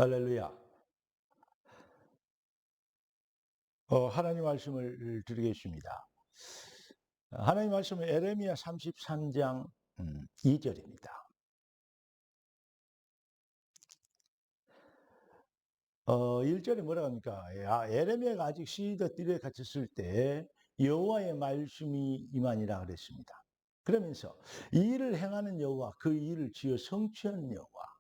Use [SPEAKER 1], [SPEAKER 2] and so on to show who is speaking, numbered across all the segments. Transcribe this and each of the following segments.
[SPEAKER 1] 할렐루야. 하나님 말씀을 드리겠습니다. 하나님 말씀은 에레미야 33장 2절입니다. 1절에 뭐라고 합니까? 에레미야가 아직 시드 뜰에 갇혔을 때 여호와의 말씀이 임하니라 그랬습니다. 그러면서 이 일을 행하는 여호와, 그 일을 지어 성취하는 여호와,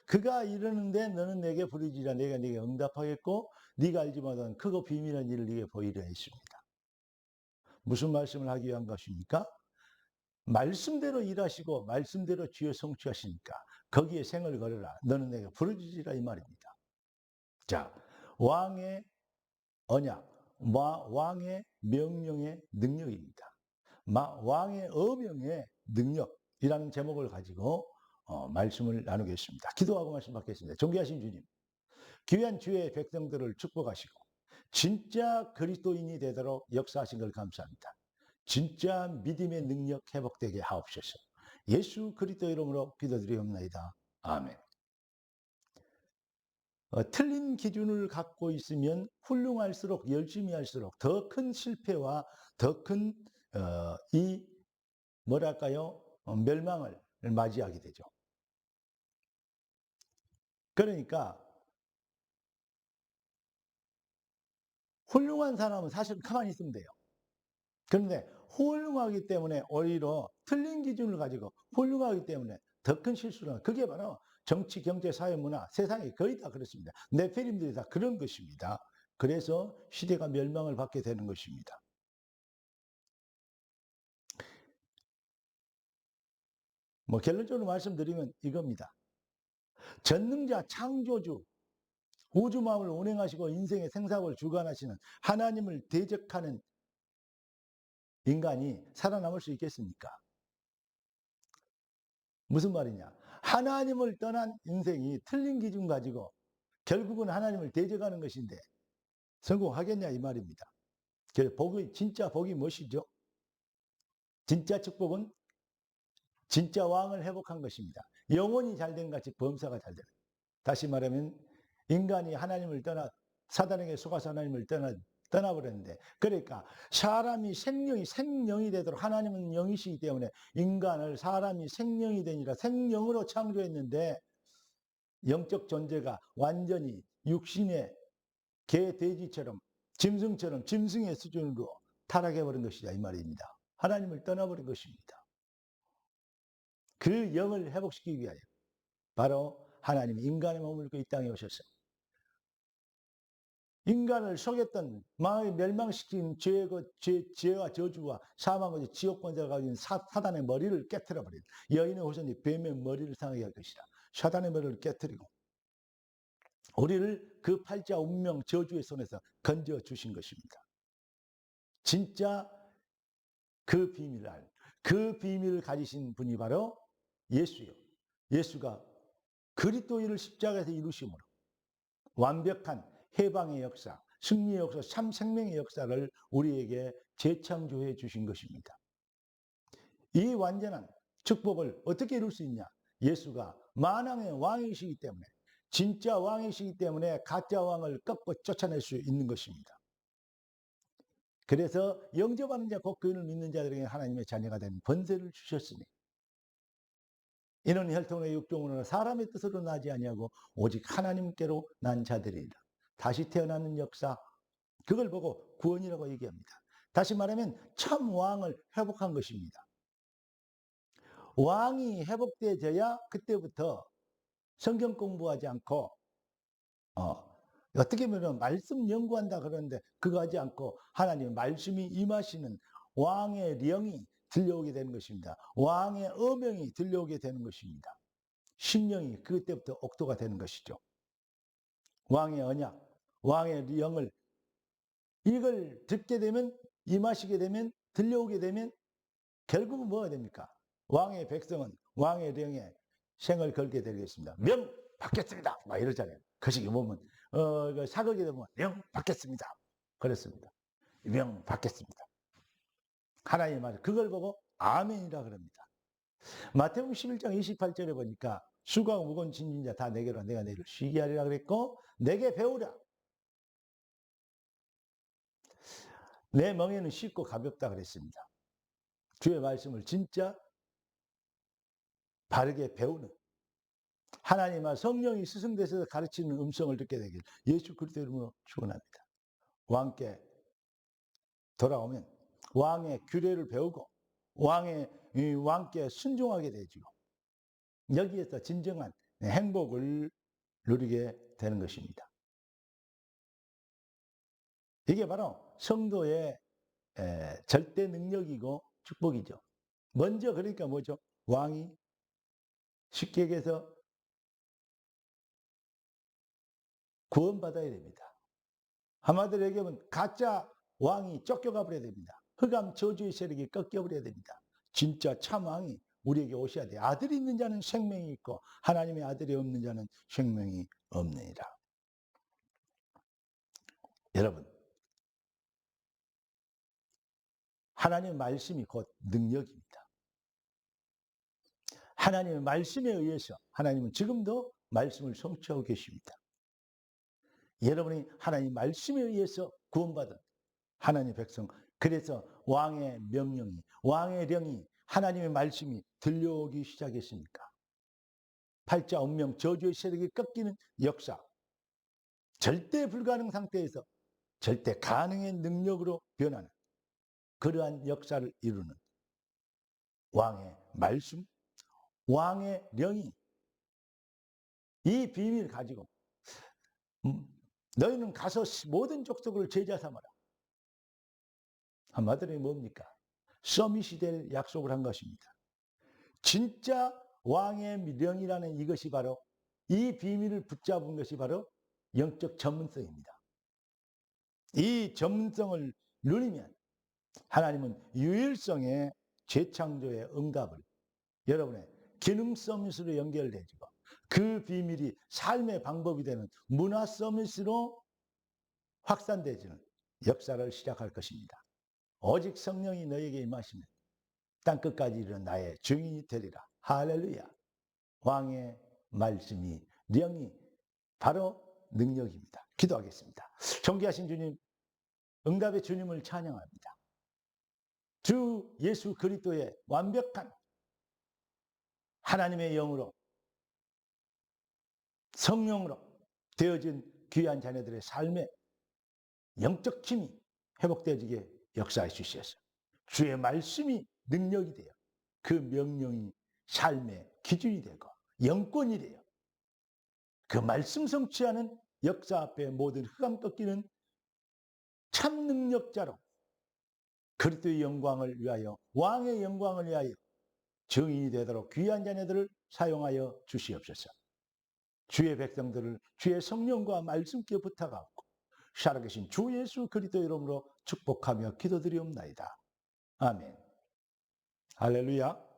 [SPEAKER 1] 그가 이르는데 너는 내게 부르짖으라. 내가 네게 응답하겠고 네가 알지 못한 크고 비밀한 일을 네게 보이려 했습니다. 무슨 말씀을 하기 위한 것입니까? 말씀대로 일하시고 말씀대로 지어 성취하시니까 거기에 생을 걸어라. 너는 내게 부르짖으라 이 말입니다. 자, 왕의 언약, 왕의 명령의 능력입니다. 왕의 어명의 능력이라는 제목을 가지고 말씀을 나누겠습니다. 기도하고 말씀 받겠습니다. 존귀하신 주님, 귀한 주의 백성들을 축복하시고 진짜 그리스도인이 되도록 역사하신 걸 감사합니다. 진짜 믿음의 능력 회복되게 하옵소서. 예수 그리스도 이름으로 기도드리옵나이다. 아멘. 틀린 기준을 갖고 있으면 훌륭할수록 열심히 할수록 더 큰 실패와 더 큰 이 뭐랄까요? 멸망을 맞이하게 되죠. 그러니까 훌륭한 사람은 사실 가만히 있으면 돼요. 그런데 훌륭하기 때문에 오히려 틀린 기준을 가지고 훌륭하기 때문에 더 큰 실수를 하는, 그게 바로 정치, 경제, 사회, 문화, 세상이 거의 다 그렇습니다. 네피림들이 다 그런 것입니다. 그래서 시대가 멸망을 받게 되는 것입니다. 결론적으로 말씀드리면 이겁니다. 전능자, 창조주, 우주마음을 운행하시고 인생의 생사를 주관하시는 하나님을 대적하는 인간이 살아남을 수 있겠습니까? 무슨 말이냐? 하나님을 떠난 인생이 틀린 기준 가지고 결국은 하나님을 대적하는 것인데 성공하겠냐 이 말입니다. 그래서 진짜 복이 무엇이죠? 진짜 축복은 진짜 왕을 회복한 것입니다. 영혼이 잘된 같이 범사가 잘된. 다시 말하면 인간이 하나님을 사단에게 속아서 하나님을 떠나버렸는데, 그러니까 사람이 생명이 되도록, 하나님은 영이시기 때문에 인간을 사람이 생명이 되니라 생명으로 창조했는데, 영적 존재가 완전히 육신의 개, 돼지처럼, 짐승처럼 짐승의 수준으로 타락해버린 것이다 이 말입니다. 하나님을 떠나버린 것입니다. 그 영을 회복시키기 위하여 바로 하나님이 인간의 몸을 입고 이 땅에 오셔서 인간을 속였던, 마음을 멸망시킨 죄와 저주와 사망과 지옥 권세가 가진 사단의 머리를 깨트려버린, 여인의 후손이 뱀의 머리를 상하게 할 것이라. 사단의 머리를 깨트리고 우리를 그 팔자 운명 저주의 손에서 건져 주신 것입니다. 진짜 그 비밀을 가지신 분이 바로 예수요. 예수가 그리스도인을 십자가에서 이루심으로 완벽한 해방의 역사, 승리의 역사, 참 생명의 역사를 우리에게 재창조해 주신 것입니다. 이 완전한 축복을 어떻게 이룰 수 있냐? 예수가 만왕의 왕이시기 때문에, 진짜 왕이시기 때문에 가짜 왕을 꺾고 쫓아낼 수 있는 것입니다. 그래서 영접하는 자, 곧 그를 믿는 자들에게 하나님의 자녀가 되는 번세를 주셨으니 이는 혈통의 육종으로 사람의 뜻으로 나지 아니하고 오직 하나님께로 난 자들이라. 다시 태어나는 역사, 그걸 보고 구원이라고 얘기합니다. 다시 말하면 참 왕을 회복한 것입니다. 왕이 회복되어야 그때부터 성경 공부하지 않고 어떻게 보면 말씀 연구한다 그러는데 그거 하지 않고 하나님의 말씀이 임하시는 왕의 령이 들려오게 되는 것입니다. 왕의 어명이 들려오게 되는 것입니다. 심령이 그때부터 옥도가 되는 것이죠. 왕의 언약, 왕의 영을, 이걸 듣게 되면, 임하시게 되면, 들려오게 되면 결국은 뭐가 됩니까? 왕의 백성은 왕의 령에 생을 걸게 되겠습니다. 명 받겠습니다 막 이러잖아요. 그 시기 보면 사극에 되면 명 받겠습니다 그랬습니다. 명 받겠습니다. 하나님 말, 그걸 보고 아멘이라 그럽니다. 마태복음 11장 28절에 보니까 수고하고 무거운 짐진 자 다 내게로 내가 너희를 쉬게 하리라 그랬고 내게 배우라. 내 멍에는 쉽고 가볍다 그랬습니다. 주의 말씀을 진짜 바르게 배우는 하나님과 성령이 스승되셔서 가르치는 음성을 듣게 되길 예수 그리스도 이름으로 축원합니다. 왕께 돌아오면 왕의 규례를 배우고 왕께 순종하게 되죠. 여기에서 진정한 행복을 누리게 되는 것입니다. 이게 바로 성도의 절대 능력이고 축복이죠. 먼저 그러니까 뭐죠? 왕이 쉽게 얘기해서 구원받아야 됩니다. 한마디로 얘기하면 가짜 왕이 쫓겨가 버려야 됩니다. 흑암 저주의 세력이 꺾여버려야 됩니다. 진짜 참 왕이 우리에게 오셔야 돼요. 아들이 있는 자는 생명이 있고 하나님의 아들이 없는 자는 생명이 없느니라. 여러분, 하나님의 말씀이 곧 능력입니다. 하나님의 말씀에 의해서 하나님은 지금도 말씀을 성취하고 계십니다. 여러분이 하나님 말씀에 의해서 구원받은 하나님의 백성, 그래서 왕의 명령이, 왕의 령이, 하나님의 말씀이 들려오기 시작했습니까? 팔자 운명 저주의 세력이 꺾이는 역사, 절대 불가능 상태에서 절대 가능의 능력으로 변하는 그러한 역사를 이루는 왕의 말씀, 왕의 령이 이 비밀을 가지고 너희는 가서 모든 족속을 제자 삼아라. 한마디로 뭡니까? 서밋이 될 약속을 한 것입니다. 진짜 왕의 명이라는 이것이 바로 이 비밀을 붙잡은 것이 바로 영적 전문성입니다. 이 전문성을 누리면 하나님은 유일성의 재창조의 응답을 여러분의 기능 서밋으로 연결되지고 그 비밀이 삶의 방법이 되는 문화 서밋으로 확산되지는 역사를 시작할 것입니다. 오직 성령이 너에게 임하시면 땅끝까지 이르는 나의 증인이 되리라. 할렐루야. 왕의 말씀이 명이 바로 능력입니다. 기도하겠습니다. 존귀하신 주님, 응답의 주님을 찬양합니다. 주 예수 그리스도의 완벽한 하나님의 영으로 성령으로 되어진 귀한 자녀들의 삶의 영적 힘이 회복되어지게 역사해 주시옵소서. 주의 말씀이 능력이 되어 그 명령이 삶의 기준이 되고 영권이 되어 그 말씀 성취하는 역사 앞에 모든 흑암 꺾이는 참 능력자로 그리스도의 영광을 위하여 왕의 영광을 위하여 증인이 되도록 귀한 자녀들을 사용하여 주시옵소서. 주의 백성들을 주의 성령과 말씀께 부탁하고 살아계신 주 예수 그리스도 이름으로 축복하며 기도드리옵나이다. 아멘. 할렐루야.